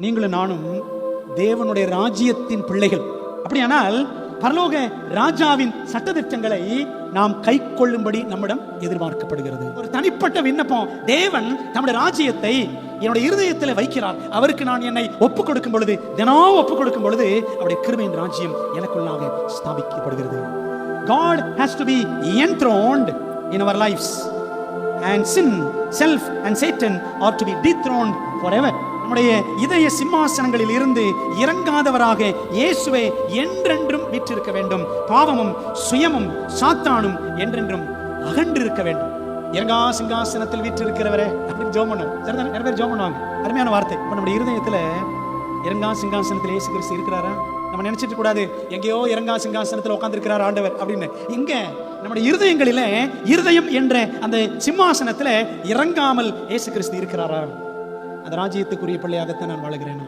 நீங்களும் நானும் தேவனுடைய ராஜ்யத்தின் பிள்ளைகள். அப்படியானால் பரலோக ராஜாவின் சட்டதிட்டங்களை நாம் கை கொள்ளும்படி நம்மிடம் எதிர்பார்க்கப்படுகிறது. ஒரு தனிப்பட்ட விண்ணப்பம். தேவன் தம்முடைய ராஜ்யத்தை என்னுடைய இருதயத்தில் வைக்கிறார். அவருக்கு நான் என்னை ஒப்புக் கொடுக்கும் பொழுது, தினம் ஒப்புக் கொடுக்கும் பொழுது, அவருடைய கிருபையின் ராஜ்யம் எனக்குள்ளாக ஸ்தாபிக்கப்படுகிறது. God has to be enthroned in our lives, and sin, self and Satan are to be dethroned forever. நம்முடைய இதய சிம்மாசனங்களில் இருந்து இறங்காதவராக இயேசுவே என்றென்றும் வீற்றிருக்க வேண்டும். பாவமும் சுயமும் சாத்தானும் என்றென்றும் அகன்றிருக்க வேண்டும். இறங்கா சிங்காசனத்தில் வீற்றிருக்கிறவரே அப்படின்னு ஜெபம் பண்ணுவோம். சரிதான், நிறைய பேர் ஜெபம் பண்ணுவாங்க. அருமையான வார்த்தை. இப்ப நம்முடைய இருதயத்துல இறங்கா சிங்காசனத்தில் இயேசு கிறிஸ்து இருக்கிறாரா? நம்ம நினைச்சிட்டு கூடாது எங்கேயோ இறங்கா சிங்காசனத்தில் உட்கார்ந்து இருக்கிறார் ஆண்டவர் அப்படின்னு. இங்க நம்முடைய இருதயங்களில, இருதயம் என்ற அந்த சிம்மாசனத்துல இறங்காமல் இயேசு கிறிஸ்து இருக்கிறாரா? அந்த ராஜ்யத்துக்குரிய பிள்ளையாகத்தான் நான் வாழுகிறேன்.